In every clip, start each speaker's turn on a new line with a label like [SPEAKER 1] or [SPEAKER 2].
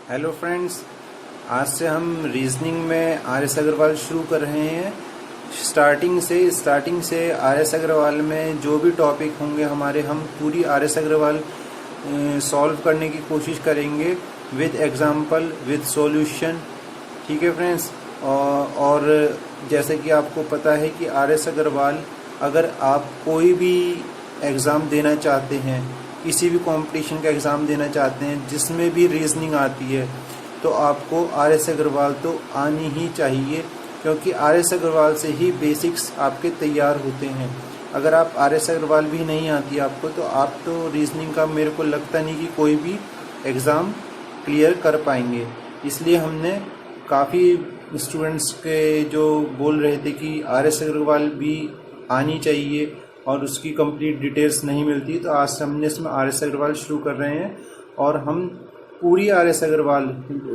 [SPEAKER 1] Hello friends, आज से हम रीजनिंग में आर एस अग्रवाल शुरू कर रहे हैं। स्टार्टिंग से आर एस अग्रवाल में जो भी टॉपिक होंगे हमारे, हम पूरी आर एस अग्रवाल सॉल्व करने की कोशिश करेंगे विद एग्जांपल, विद सॉल्यूशन। ठीक है फ्रेंड्स। और जैसे कि आपको पता है कि आर एस अग्रवाल, अगर आप कोई भी एग्ज़ाम देना चाहते हैं, किसी भी कंपटीशन का एग्ज़ाम देना चाहते हैं जिसमें भी रीजनिंग आती है, तो आपको आर एस अग्रवाल तो आनी ही चाहिए, क्योंकि आर एस अग्रवाल से ही बेसिक्स आपके तैयार होते हैं। अगर आप आर एस अग्रवाल भी नहीं आती आपको, तो आप तो रीजनिंग का मेरे को लगता नहीं कि कोई भी एग्ज़ाम क्लियर कर पाएंगे। इसलिए हमने काफ़ी स्टूडेंट्स के जो बोल रहे थे कि आर एस अग्रवाल भी आनी चाहिए और उसकी कंप्लीट डिटेल्स नहीं मिलती, तो आज हमने इसमें आर एस अग्रवाल शुरू कर रहे हैं। और हम पूरी are S Agarwal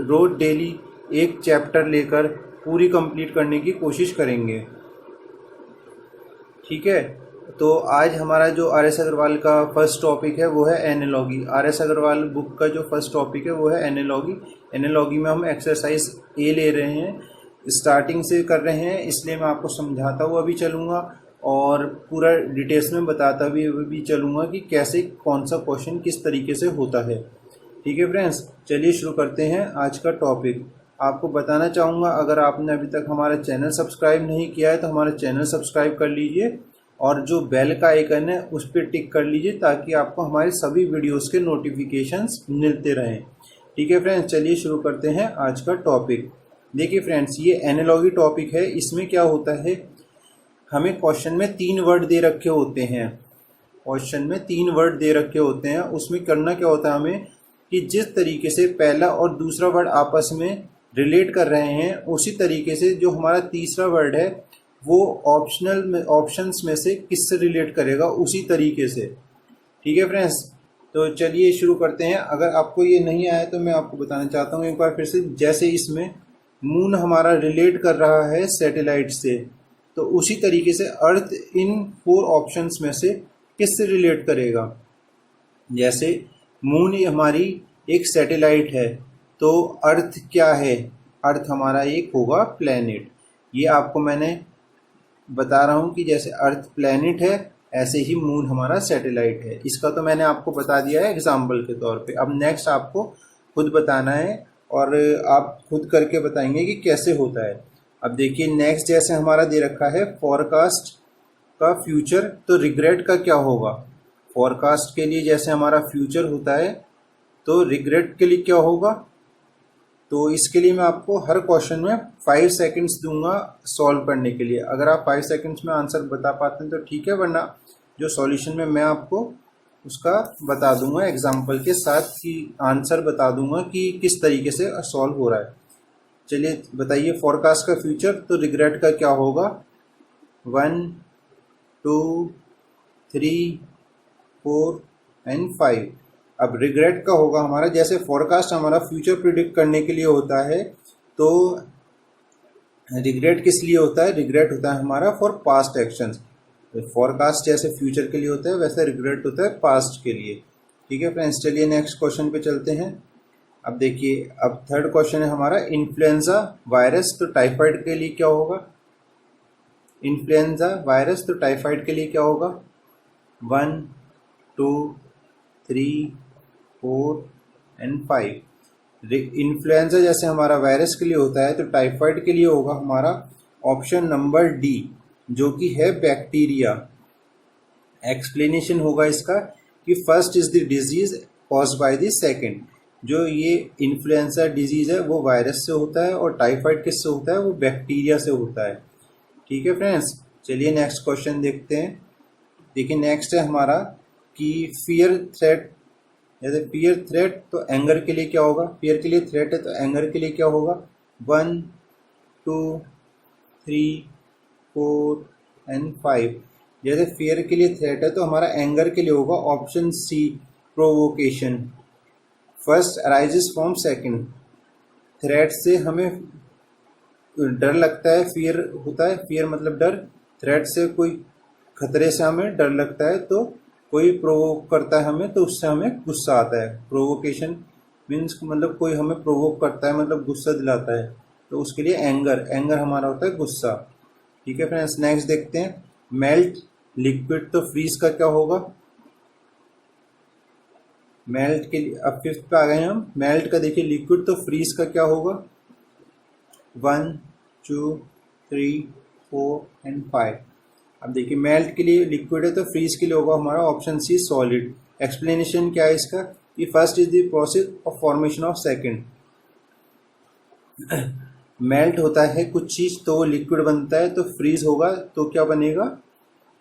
[SPEAKER 1] rose daily एक चैप्टर लेकर पूरी कंप्लीट करने की कोशिश करेंगे। ठीक है, तो आज हमारा जो आर एस अग्रवाल का फर्स्ट टॉपिक है वो है analogy. R S Agarwal book का जो फर्स्ट टॉपिक है वो है एनालॉजी। एनालॉजी में हम एक्सरसाइज ए ले रहे हैं, स्टार्टिंग से कर रहे हैं, इसलिए मैं आपको समझाता हुआ भी चलूँगा और पूरा डिटेल्स में बताता भी चलूँगा कि कैसे कौन सा क्वेश्चन किस तरीके से होता है। ठीक है फ्रेंड्स, चलिए शुरू करते हैं आज का टॉपिक। आपको बताना चाहूँगा, अगर आपने अभी तक हमारा चैनल सब्सक्राइब नहीं किया है तो हमारा चैनल सब्सक्राइब कर लीजिए और जो बेल का आइकन है उस पर टिक कर लीजिए, ताकि आपको हमारे सभी वीडियोस के नोटिफिकेशंस मिलते रहें। ठीक है फ्रेंड्स, चलिए शुरू करते हैं आज का टॉपिक। देखिए फ्रेंड्स, ये एनालॉजी टॉपिक है। इसमें क्या होता है, हमें क्वेश्चन में 3 वर्ड दे रखे होते हैं। क्वेश्चन में 3 वर्ड दे रखे होते हैं। उसमें करना क्या होता है हमें, कि जिस तरीके से पहला और दूसरा वर्ड आपस में रिलेट कर रहे हैं, उसी तरीके से जो हमारा तीसरा वर्ड है वो ऑप्शंस में से किससे रिलेट करेगा, उसी तरीके से। ठीक है फ्रेंड्स, तो चलिए शुरू करते हैं। अगर आपको ये नहीं आया तो मैं आपको बताना चाहता हूँ एक बार फिर से। जैसे इसमें मून हमारा रिलेट कर रहा है सैटेलाइट से, तो उसी तरीके से अर्थ इन 4 ऑप्शंस में से किससे रिलेट करेगा। जैसे मून हमारी एक सैटेलाइट है, तो अर्थ क्या है, अर्थ हमारा एक होगा प्लैनेट। ये आपको मैंने बता रहा हूँ कि जैसे अर्थ प्लैनेट है, ऐसे ही मून हमारा सैटेलाइट है। इसका तो मैंने आपको बता दिया है एग्जाम्पल के तौर पे। अब नेक्स्ट आपको खुद बताना है और आप खुद करके बताएंगे कि कैसे होता है। अब देखिए नेक्स्ट, जैसे हमारा दे रखा है फॉरकास्ट का फ्यूचर, तो रिग्रेट का क्या होगा। फॉरकास्ट के लिए जैसे हमारा फ्यूचर होता है, तो रिग्रेट के लिए क्या होगा। तो इसके लिए मैं आपको हर क्वेश्चन में 5 सेकंड्स दूंगा सॉल्व करने के लिए। अगर आप 5 सेकंड्स में आंसर बता पाते हैं तो ठीक है, वरना जो सॉल्यूशन में मैं आपको उसका बता दूंगा एग्जाम्पल के साथ, कि आंसर बता दूंगा कि किस तरीके से सॉल्व हो रहा है। चलिए बताइए, फॉरकास्ट का फ्यूचर, तो रिग्रेट का क्या होगा। 1 2 3 4 एंड 5। अब रिग्रेट का होगा हमारा, जैसे फॉरकास्ट हमारा फ्यूचर प्रिडिक्ट करने के लिए होता है, तो रिग्रेट किस लिए होता है, रिग्रेट होता है हमारा फॉर पास्ट एक्शंस। फॉरकास्ट जैसे फ्यूचर के लिए होता है, वैसे रिग्रेट होता है पास्ट के लिए। ठीक है फ्रेंड्स, चलिए नेक्स्ट क्वेश्चन पे चलते हैं। अब देखिए, अब थर्ड क्वेश्चन है हमारा इन्फ्लुएंजा वायरस, तो टाइफाइड के लिए क्या होगा। इन्फ्लुएंजा वायरस, तो टाइफाइड के लिए क्या होगा। 1 2 3 4 एंड 5। इन्फ्लुएंजा जैसे हमारा वायरस के लिए होता है, तो टाइफाइड के लिए होगा हमारा ऑप्शन नंबर डी, जो कि है बैक्टीरिया। एक्सप्लेनेशन होगा इसका कि first is the disease caused by the second. जो ये इन्फ्लुएंजा डिजीज है वो वायरस से होता है, और टाइफाइड किससे होता है, वो बैक्टीरिया से होता है। ठीक है फ्रेंड्स, चलिए नेक्स्ट क्वेश्चन देखते हैं। देखिए नेक्स्ट है हमारा कि फियर थ्रेट, जैसे फियर थ्रेट, तो एंगर के लिए क्या होगा। फियर के लिए थ्रेट है, तो एंगर के लिए क्या होगा। 1 2 3 4 एंड 5। जैसे फियर के लिए थ्रेट है, तो हमारा एंगर के लिए होगा option C, provocation. First arises from second. Threat से हमें डर लगता है, फियर होता है, फियर मतलब डर। थ्रेट से कोई खतरे से हमें डर लगता है, तो कोई प्रोवोक करता है हमें, तो उससे हमें गुस्सा आता है, प्रोवोकेशन। मीन्स मतलब कोई हमें प्रोवोक करता है, मतलब गुस्सा दिलाता है, तो उसके लिए एंगर हमारा होता है गुस्सा। ठीक है फ्रेंड्स, नेक्स्ट देखते हैं मेल्ट लिक्विड, तो फ्रीज का क्या होगा? मेल्ट के लिए अब फिफ्थ पे आ गए हम। मेल्ट का देखिए लिक्विड, तो फ्रीज का क्या होगा? 1 2 3 4 एंड 5। अब देखिए मेल्ट के लिए लिक्विड है तो फ्रीज के लिए होगा हमारा ऑप्शन सी सॉलिड। एक्सप्लेनेशन क्या है इसका कि first is the process of formation of second. Melt होता है कुछ चीज़ तो वो लिक्विड बनता है, तो फ्रीज होगा तो क्या बनेगा?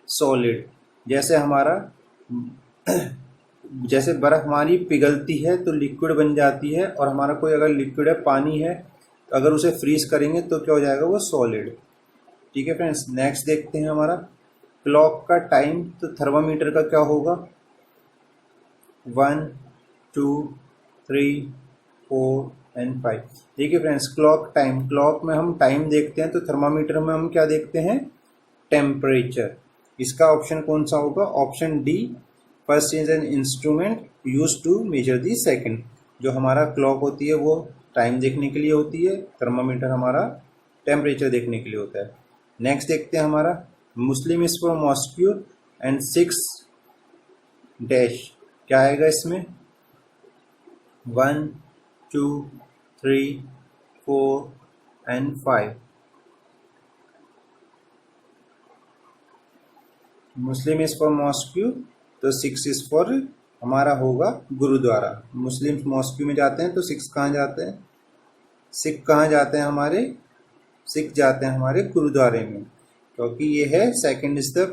[SPEAKER 1] सॉलिड। जैसे हमारा जैसे बर्फ़ हमारी पिघलती है तो लिक्विड बन जाती है, और हमारा कोई अगर लिक्विड है पानी है तो अगर उसे फ्रीज करेंगे तो क्या हो जाएगा? वो सॉलिड। ठीक है फ्रेंड्स, नेक्स्ट देखते हैं हमारा क्लॉक का टाइम, तो थर्मामीटर का क्या होगा? 1 2 3 4 एंड 5। देखिए फ्रेंड्स क्लॉक टाइम, क्लॉक में हम टाइम देखते हैं, तो थर्मामीटर में हम क्या देखते हैं? टेम्परेचर। इसका ऑप्शन कौन सा होगा? Option D, first is an instrument use to measure the second. जो हमारा क्लॉक होती है वो टाइम देखने के लिए होती है, थर्मामीटर हमारा टेम्परेचर देखने के लिए होता है। नेक्स्ट देखते हैं हमारा Muslim is for mosque and 6 dash, क्या आएगा इसमें? 1 2 3 4 and 5। Muslim is for mosque, तो 6 इज फॉर हमारा होगा गुरुद्वारा। मुस्लिम मॉस्क्यू में जाते हैं तो 6 कहाँ जाते हैं? सिख कहाँ जाते हैं हमारे? सिख जाते हैं हमारे गुरुद्वारे में, क्योंकि ये है second is the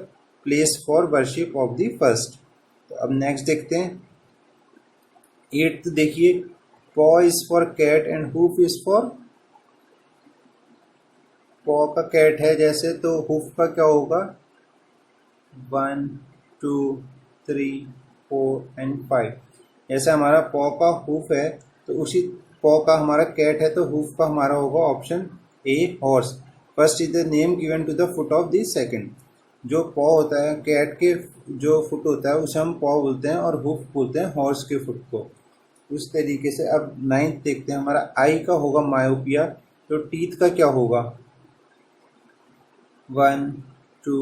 [SPEAKER 1] place for worship of the first. तो अब नेक्स्ट देखते हैं 8th, देखिए paw is for cat and hoof is for, paw का कैट है जैसे, तो हुफ का क्या होगा? 1 2 3 4 एंड 5। जैसे हमारा पॉ का हुफ है तो उसी पॉ का हमारा कैट है, तो हुफ का हमारा होगा option A horse. First is the name given to the foot of the second. जो पॉ होता है कैट के, जो फुट होता है उसे हम पॉ बोलते हैं, और हुफ बोलते हैं हॉर्स के फुट को। उस तरीके से अब 9th देखते हैं हमारा आई का होगा मायोपिया, तो टीथ का क्या होगा? 1 2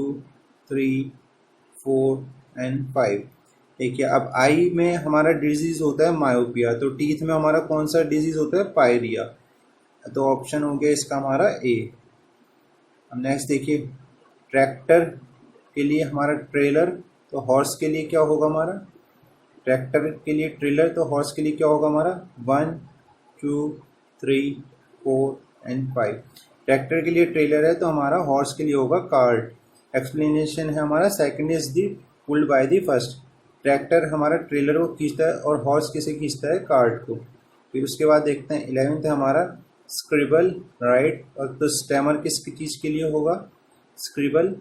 [SPEAKER 1] 3 4 एंड 5। देखिए अब आई में हमारा डिजीज होता है मायोपिया, तो टीथ में हमारा कौन सा डिजीज होता है? पायरिया। तो ऑप्शन हो गया इसका हमारा ए। अब नेक्स्ट देखिए ट्रैक्टर के लिए हमारा ट्रेलर, तो हॉर्स के लिए क्या होगा हमारा? ट्रैक्टर के लिए ट्रेलर, तो हॉर्स के लिए क्या होगा हमारा? 1 2 3 4 एंड 5। ट्रैक्टर के लिए ट्रेलर है तो हमारा हॉर्स के लिए होगा कार्ट। एक्सप्लेनेशन है हमारा second is the pulled by the first. Tractor हमारा ट्रेलर को खींचता है और हॉर्स किसे खींचता है? कार्ट को। फिर उसके बाद देखते हैं 11th है हमारा स्क्रिबल राइट, और तो स्टैमर किस चीज़ के लिए होगा? Scribble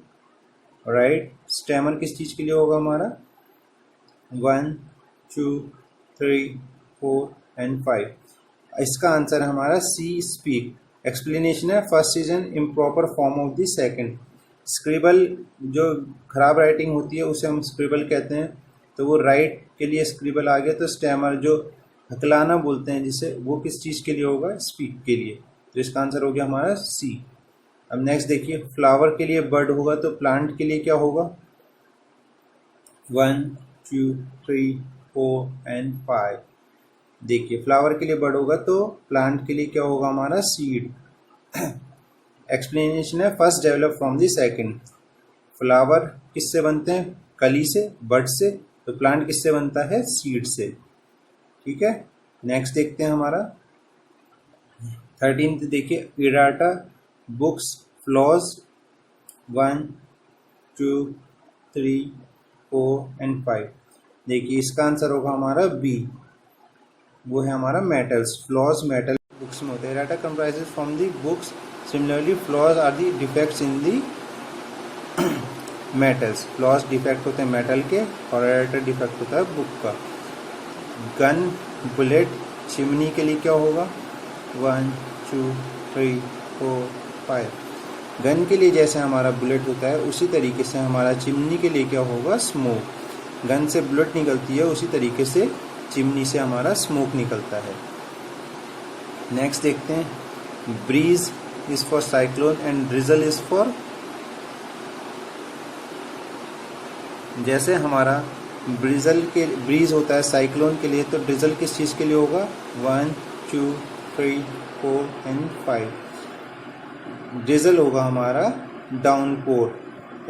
[SPEAKER 1] right. स्टैमर किस चीज़ के लिए होगा हमारा? 1 2 3 4 एंड 5। इसका आंसर है हमारा सी स्पीक। एक्सप्लेनेशन है first is N improper form of the second. Scribble जो खराब राइटिंग होती है उसे हम स्क्रिबल कहते हैं, तो वो राइट के लिए स्क्रिबल आ गया। तो स्टैमर जो हकलाना बोलते हैं जिसे, वो किस चीज़ के लिए होगा? स्पीक के लिए। तो इसका आंसर हो गया हमारा सी। अब नेक्स्ट देखिए फ्लावर के लिए बर्ड होगा, तो प्लांट के लिए क्या होगा? 1 2 3 4 एंड 5। देखिए फ्लावर के लिए बर्ड होगा तो प्लांट के लिए क्या होगा हमारा? सीड। एक्सप्लेनेशन है first develop from the second. Flower किससे बनते हैं? कली से, बड से। तो प्लांट किससे बनता है? सीड से। ठीक है, नेक्स्ट देखते हैं हमारा 13th देखिए इराटा बुक्स फ्लॉज 1 2 3 4 एंड 5। देखिए इसका आंसर होगा हमारा बी, वो है हमारा मेटल्स। फ्लॉज मेटल बुक्स में होते हैं। Errata comprises from the books, similarly flaws are the defects in the metals. Flaws defect होते हैं मेटल के, और इराटा डिफेक्ट होता है बुक का। गन बुलेट चिमनी के लिए क्या होगा? 1 2 3 4 5। गन के लिए जैसे हमारा बुलेट होता है उसी तरीके से हमारा चिमनी के लिए क्या होगा? स्मोक। गन से बुलेट निकलती है उसी तरीके से चिमनी से हमारा स्मोक निकलता है। नेक्स्ट देखते हैं, breeze is for cyclone and drizzle is for, जैसे हमारा ब्रीज होता है साइक्लोन के लिए, तो ड्रिजल किस चीज़ के लिए होगा? 1 2 3 4 एंड 5। ड्रिजल होगा हमारा डाउनपोर।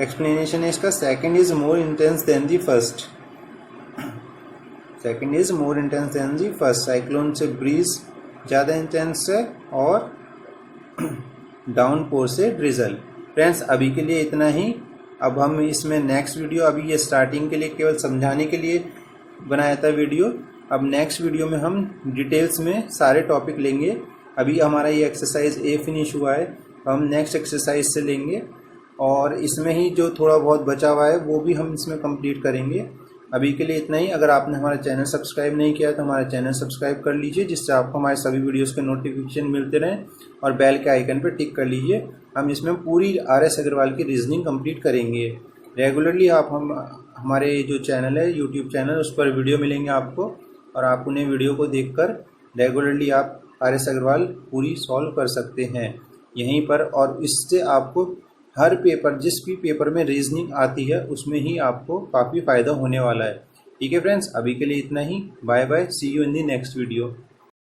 [SPEAKER 1] एक्सप्लेनेशन है इसका, second is more intense then the first. Second is more intense then the first. Cyclone से ब्रीज ज़्यादा इंटेंस है और डाउनपोर से ड्रिजल। फ्रेंड्स अभी के लिए इतना ही। अब हम इसमें नेक्स्ट वीडियो, अभी ये स्टार्टिंग के लिए केवल समझाने के लिए बनाया था वीडियो। अब नेक्स्ट वीडियो में हम डिटेल्स में सारे टॉपिक लेंगे। अभी हमारा ये एक्सरसाइज ए फिनिश हुआ है, हम नेक्स्ट एक्सरसाइज से लेंगे और इसमें ही जो थोड़ा बहुत बचा हुआ है वो भी हम इसमें कंप्लीट करेंगे। अभी के लिए इतना ही। अगर आपने हमारा चैनल सब्सक्राइब नहीं किया तो हमारा चैनल सब्सक्राइब कर लीजिए, जिससे आपको हमारे सभी वीडियोस के नोटिफिकेशन मिलते रहें, और बेल के आइकन पर टिक कर लीजिए। हम इसमें पूरी आर.एस. अग्रवाल की रीजनिंग कंप्लीट करेंगे। रेगुलरली आप हमारे जो चैनल है यूट्यूब चैनल, उस पर वीडियो मिलेंगे आपको, और आप उन्हें वीडियो को देखकर रेगुलरली आप आर.एस. अग्रवाल पूरी सॉल्व कर सकते हैं यहीं पर। और इससे आपको हर पेपर, जिस भी पेपर में रीजनिंग आती है उसमें ही आपको काफ़ी फ़ायदा होने वाला है। ठीक है फ्रेंड्स, अभी के लिए इतना ही। Bye bye, see you in the next video.